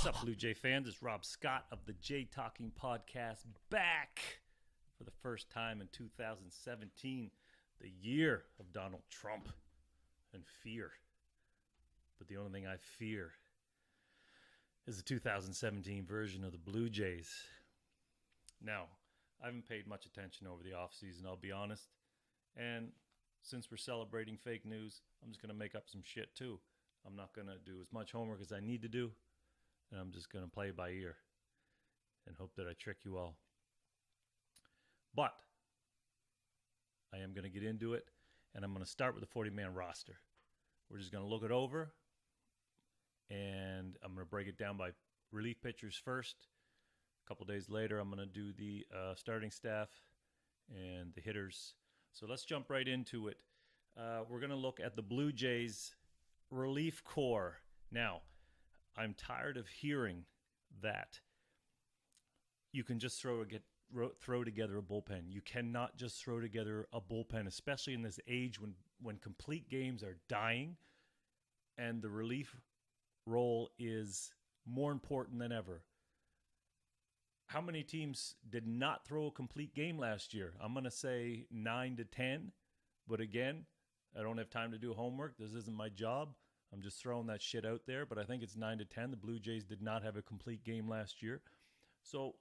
What's up, Blue Jay fans? It's Rob Scott of the Jay Talking Podcast, back for the first time in 2017, the year of Donald Trump and fear. But the only thing I fear is the 2017 version of the Blue Jays. Now, I haven't paid much attention over the offseason, I'll be honest. And since we're celebrating fake news, I'm just going to make up some shit too. I'm not going to do as much homework as I need to do. And I'm just going to play by ear and hope that I trick you all. But I am going to get into it, and I'm going to start with the 40-man roster. We're just going to look it over, and I'm going to break it down by relief pitchers first. A couple days later, I'm going to do the starting staff and the hitters. So let's jump right into it. We're going to look at the Blue Jays relief corps. Now, I'm tired of hearing that you can just throw together a bullpen. You cannot just throw together a bullpen, especially in this age when complete games are dying and the relief role is more important than ever. How many teams did not throw a complete game last year? I'm going to say 9 to 10, but again, I don't have time to do homework. This isn't my job. I'm just throwing that shit out there, but I think it's 9 to 10. The Blue Jays did not have a complete game last year. So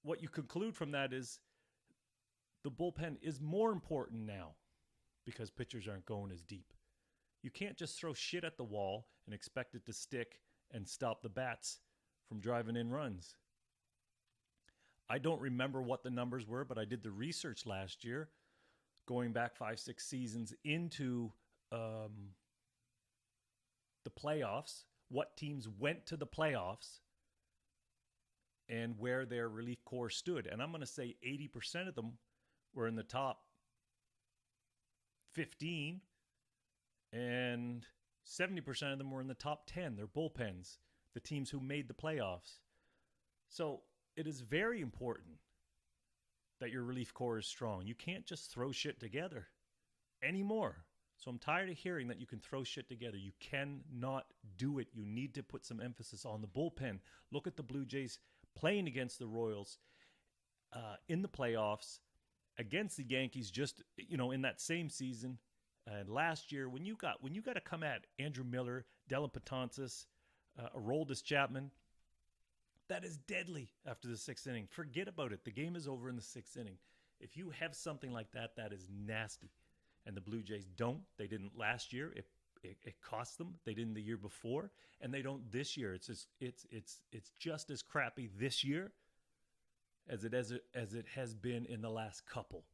what you conclude from that is the bullpen is more important now because pitchers aren't going as deep. You can't just throw shit at the wall and expect it to stick and stop the bats from driving in runs. I don't remember what the numbers were, but I did the research last year, going back 5-6 seasons into the playoffs, what teams went to the playoffs, and where their relief corps stood. And I'm going to say 80% of them were in the top 15, and 70% of them were in the top 10. They're bullpens, the teams who made the playoffs. So it is very important that your relief corps is strong. You can't just throw shit together anymore. So I'm tired of hearing that you can throw shit together. You cannot do it. You need to put some emphasis on the bullpen. Look at the Blue Jays playing against the Royals in the playoffs, against the Yankees just, in that same season. And last year, when you got to come at Andrew Miller, Dellin Betances, Aroldis Chapman, that is deadly after the sixth inning. Forget about it. The game is over in the sixth inning. If you have something like that, that is nasty. And the Blue Jays don't. They didn't last year. It cost them. They didn't the year before, and they don't this year. It's just as crappy this year as it has been in the last couple.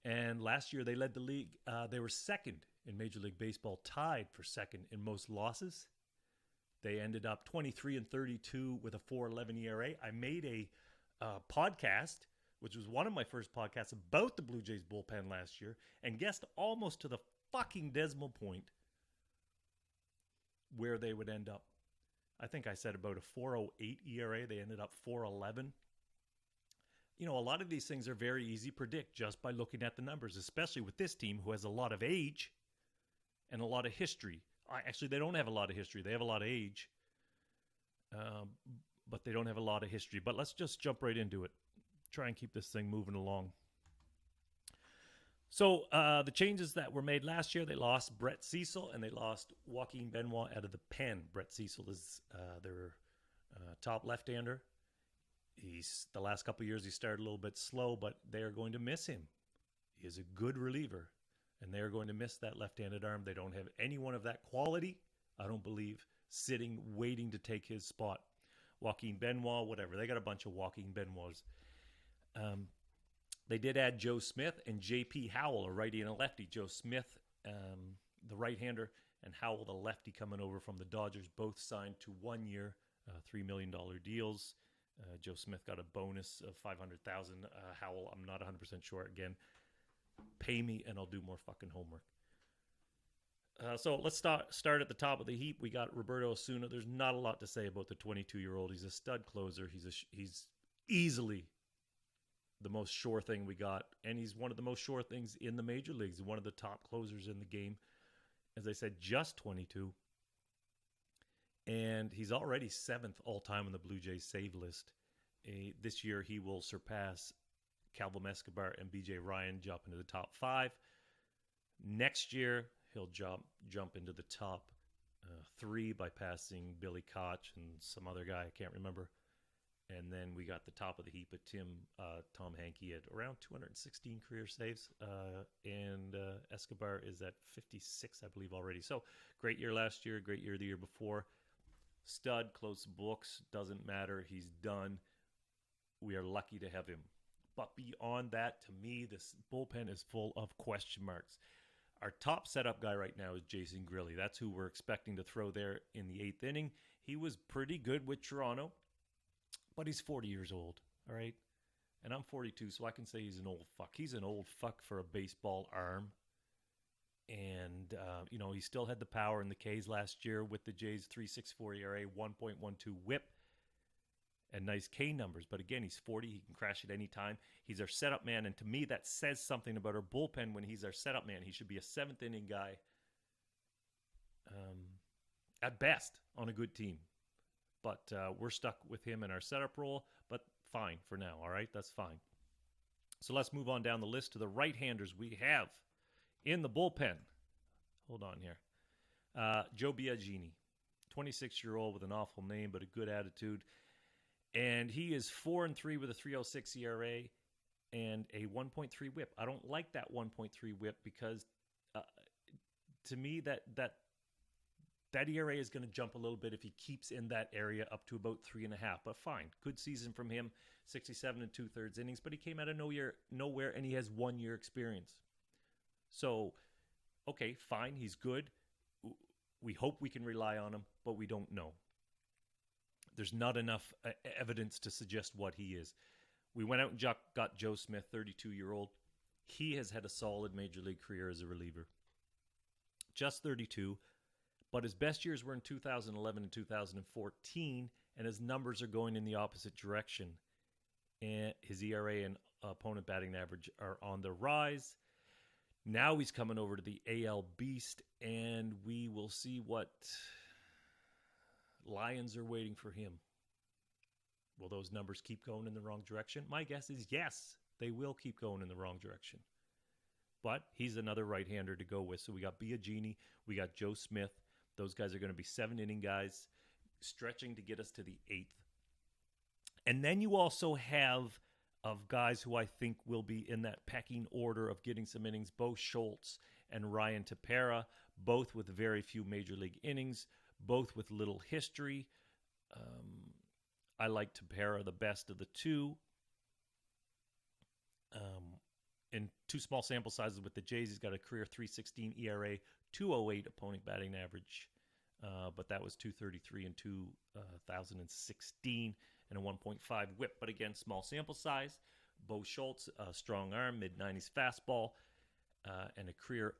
And last year they led the league. They were second in Major League Baseball, tied for second in most losses. They ended up 23-32 with a 4.11 ERA. I made a podcast, which was one of my first podcasts, about the Blue Jays bullpen last year, and guessed almost to the fucking decimal point where they would end up. I think I said about a 4.08 ERA. They ended up 4.11. A lot of these things are very easy to predict just by looking at the numbers, especially with this team who has a lot of age and a lot of history. Actually, they don't have a lot of history. They have a lot of age, but they don't have a lot of history. But let's just jump right into it. Try and keep this thing moving along. So the changes that were made last year, they lost Brett Cecil and they lost Joaquin Benoit out of the pen. Brett Cecil is their top left-hander. The last couple of years he started a little bit slow, but they are going to miss him. He is a good reliever, and they are going to miss that left-handed arm. They don't have anyone of that quality, I don't believe, sitting, waiting to take his spot. Joaquin Benoit, whatever. They got a bunch of Joaquin Benoits. They did add Joe Smith and J.P. Howell, a righty and a lefty. Joe Smith, the right-hander, and Howell, the lefty, coming over from the Dodgers, both signed to 1 year, $3 million deals. Joe Smith got a bonus of $500,000. Howell, I'm not 100% sure. Again, pay me and I'll do more fucking homework. So let's start at the top of the heap. We got Roberto Osuna. There's not a lot to say about the 22-year-old. He's a stud closer. He's easily the most sure thing we got, and he's one of the most sure things in the major leagues. One of the top closers in the game. As I said, just 22. And he's already 7th all-time on the Blue Jays save list. This year, he will surpass Calvin Escobar and B.J. Ryan, jump into the top 5. Next year, he'll jump into the top 3 by passing Billy Koch and some other guy, I can't remember. And then we got the top of the heap at Tom Hankey at around 216 career saves. And Escobar is at 56, I believe, already. So great year last year, great year the year before. Stud, close books, doesn't matter. He's done. We are lucky to have him. But beyond that, to me, this bullpen is full of question marks. Our top setup guy right now is Jason Grilli. That's who we're expecting to throw there in the 8th inning. He was pretty good with Toronto. But he's 40 years old, all right? And I'm 42, so I can say he's an old fuck. He's an old fuck for a baseball arm. And, he still had the power in the K's last year with the Jays' 3.64 ERA, 1.12 whip, and nice K numbers. But again, he's 40. He can crash at any time. He's our setup man. And to me, that says something about our bullpen when he's our setup man. He should be a 7th inning guy at best on a good team. But we're stuck with him in our setup role, but fine for now, all right? That's fine. So let's move on down the list to the right-handers we have in the bullpen. Hold on here. Joe Biagini, 26-year-old with an awful name but a good attitude. And he is 4-3 with a 3.06 ERA and a 1.3 whip. I don't like that 1.3 whip because to me that ERA is going to jump a little bit if he keeps in that area up to about 3.5. But fine, good season from him, 67 2/3 innings. But he came out of nowhere, and he has 1 year experience. So, okay, fine, he's good. We hope we can rely on him, but we don't know. There's not enough evidence to suggest what he is. We went out and got Joe Smith, 32-year-old. He has had a solid major league career as a reliever. Just 32. But his best years were in 2011 and 2014, and his numbers are going in the opposite direction. And his ERA and opponent batting average are on the rise. Now he's coming over to the AL Beast, and we will see what Lions are waiting for him. Will those numbers keep going in the wrong direction? My guess is yes, they will keep going in the wrong direction. But he's another right-hander to go with. So we got Biagini, we got Joe Smith. Those guys are going to be 7-inning guys, stretching to get us to the 8th. And then you also have of guys who I think will be in that pecking order of getting some innings, Bo Schultz and Ryan Tepera, both with very few major league innings, both with little history. I like Tepera the best of the two. In 2 small sample sizes with the Jays, he's got a career 3.16 ERA, 2.08 opponent batting average, but that was 2.33 in 2016 and a 1.5 whip. But again, small sample size. Bo Schultz, strong arm, mid-90s fastball, and a career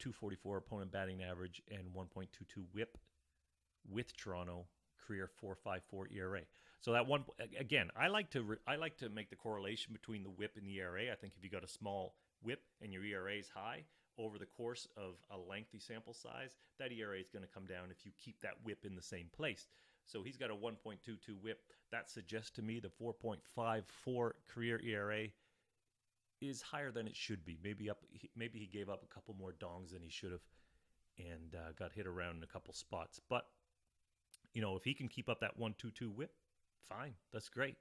2.44 opponent batting average and 1.22 whip with Toronto, career 4.54 ERA. So that one, again, I like to make the correlation between the whip and the ERA. I think if you got a small whip and your ERA is high, over the course of a lengthy sample size, that ERA is going to come down if you keep that whip in the same place. So he's got a 1.22 whip. That suggests to me the 4.54 career ERA is higher than it should be. Maybe he gave up a couple more dongs than he should have and got hit around in a couple spots. But, if he can keep up that 1.22 whip, fine. That's great.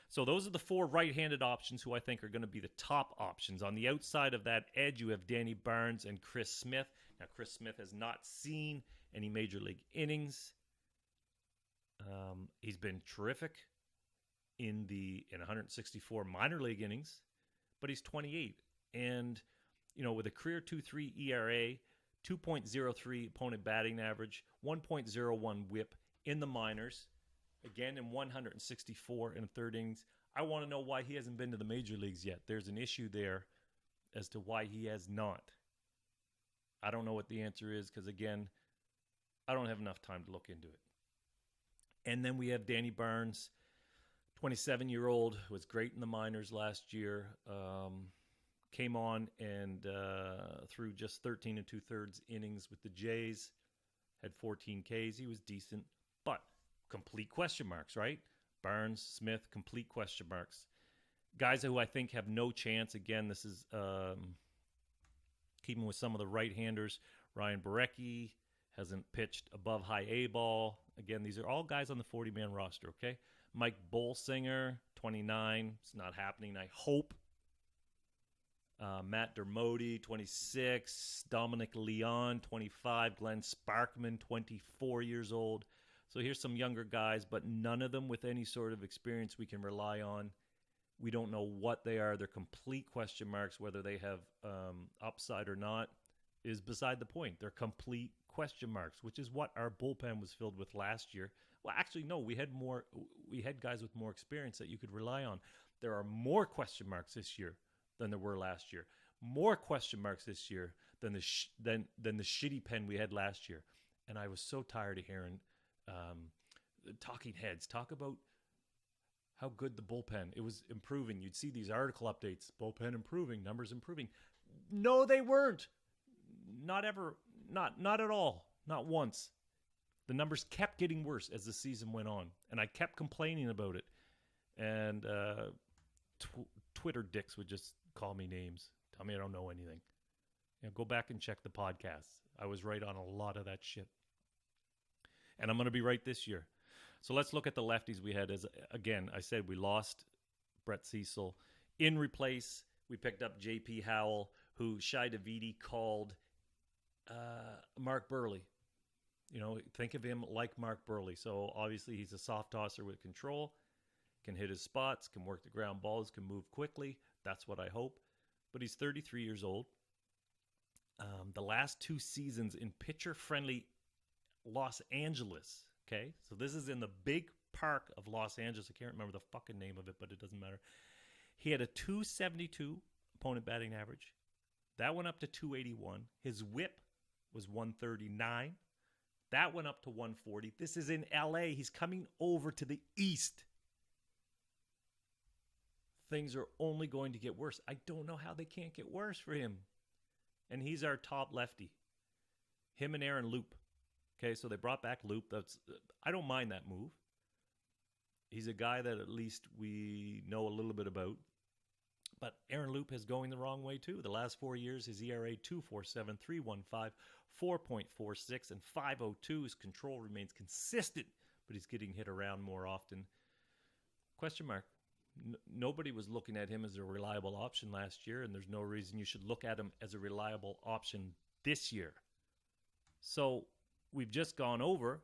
So those are the 4 right-handed options who I think are going to be the top options. On the outside of that edge, you have Danny Barnes and Chris Smith. Now, Chris Smith has not seen any major league innings. He's been terrific in 164 minor league innings, but he's 28. And, with a career 2.3 ERA, 2.03 opponent batting average, 1.01 whip in the minors, again, in 164 and 3rd innings. I want to know why he hasn't been to the major leagues yet. There's an issue there as to why he has not. I don't know what the answer is because, again, I don't have enough time to look into it. And then we have Danny Barnes, 27-year-old, was great in the minors last year. Came on and threw just 13 2/3 innings with the Jays. had 14 Ks. He was decent, but complete question marks, right? Barnes, Smith, complete question marks. Guys who I think have no chance. Again, this is keeping with some of the right-handers. Ryan Borecki hasn't pitched above high A ball. Again, these are all guys on the 40-man roster, okay? Mike Bolsinger, 29. It's not happening, I hope. Matt Dermody, 26. Dominic Leon, 25. Glenn Sparkman, 24 years old. So here's some younger guys, but none of them with any sort of experience we can rely on. We don't know what they are. They're complete question marks. Whether they have upside or not is beside the point. They're complete question marks, which is what our bullpen was filled with last year. Well, actually, no. We had guys with more experience that you could rely on. There are more question marks this year than there were last year. More question marks this year than the shitty pen we had last year. And I was so tired of hearing talking heads talk about how good the bullpen. It was improving. You'd see these article updates. Bullpen improving. Numbers improving. No, they weren't. Not ever. Not at all. Not once. The numbers kept getting worse as the season went on. And I kept complaining about it. And Twitter dicks would just call me names. Tell me I don't know anything. Go back and check the podcasts. I was right on a lot of that shit. And I'm going to be right this year. So let's look at the lefties we had. As again, I said we lost Brett Cecil. In replace, we picked up J.P. Howell, who Shai Davidi called Mark Burley. Think of him like Mark Burley. So obviously he's a soft tosser with control, can hit his spots, can work the ground balls, can move quickly. That's what I hope. But he's 33 years old. The last 2 seasons in pitcher-friendly Los Angeles. Okay, so this is in the big park of Los Angeles. I can't remember the fucking name of it, but it doesn't matter. He had a 272 opponent batting average. That went up to 281. His whip was 139. That went up to 140. This is in LA. He's coming over to the East. Things are only going to get worse. I don't know how they can't get worse for him. And he's our top lefty. Him and Aaron Loop. Okay, so they brought back Loop. I don't mind that move. He's a guy that at least we know a little bit about. But Aaron Loop is going the wrong way too. The last 4 years, his ERA 2.47, 3.15, 4.46, and 5.02. His control remains consistent, but he's getting hit around more often. Question mark. Nobody was looking at him as a reliable option last year, and there's no reason you should look at him as a reliable option this year. So we've just gone over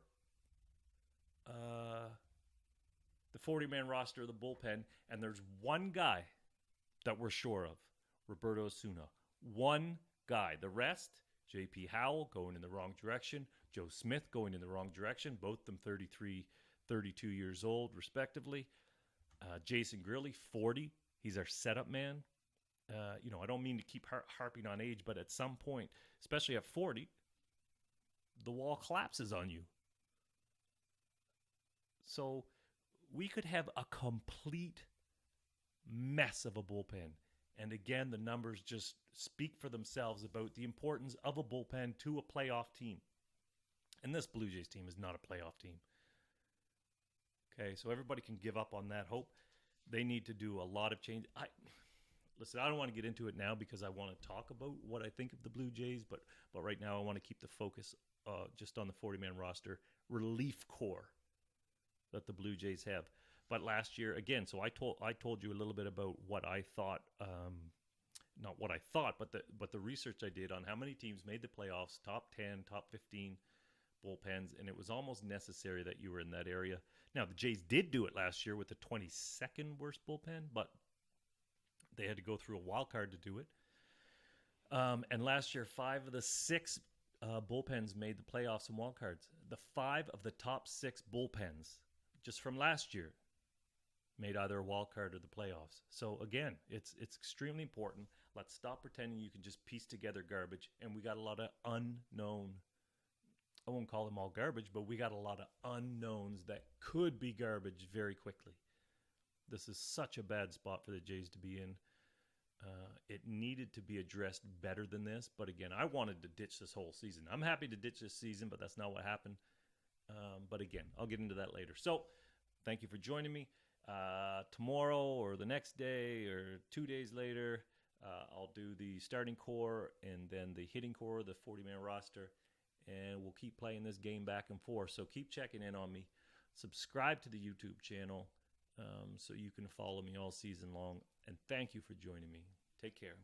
the 40-man roster of the bullpen, and there's one guy that we're sure of, Roberto Osuna. One guy. The rest, J.P. Howell going in the wrong direction, Joe Smith going in the wrong direction, both of them 33, 32 years old, respectively. Jason Grilly, 40. He's our setup man. I don't mean to keep harping on age, but at some point, especially at 40, the wall collapses on you. So we could have a complete mess of a bullpen. And again, the numbers just speak for themselves about the importance of a bullpen to a playoff team. And this Blue Jays team is not a playoff team. Okay, so everybody can give up on that hope. They need to do a lot of change. I don't want to get into it now because I want to talk about what I think of the Blue Jays, but right now I want to keep the focus just on the 40-man roster relief core that the Blue Jays have. But last year, again, so I told you a little bit about what I thought, not what I thought, but the research I did on how many teams made the playoffs, top 10, top 15 bullpens, and it was almost necessary that you were in that area. Now, the Jays did do it last year with the 22nd worst bullpen, but they had to go through a wild card to do it. And last year, 5 of the 6 bullpens made the playoffs and wild cards. The 5 of the top 6 bullpens, just from last year, made either a wild card or the playoffs. So again, it's extremely important. Let's stop pretending you can just piece together garbage. And we got a lot of unknown, I won't call them all garbage, but we got a lot of unknowns that could be garbage very quickly. This is such a bad spot for the Jays to be in. It needed to be addressed better than this. But again, I wanted to ditch this whole season. I'm happy to ditch this season, but that's not what happened. But again, I'll get into that later. So thank you for joining me. Tomorrow or the next day or 2 days later, I'll do the starting core and then the hitting core, the 40-man roster, and we'll keep playing this game back and forth. So keep checking in on me. Subscribe to the YouTube channel so you can follow me all season long. And thank you for joining me. Take care.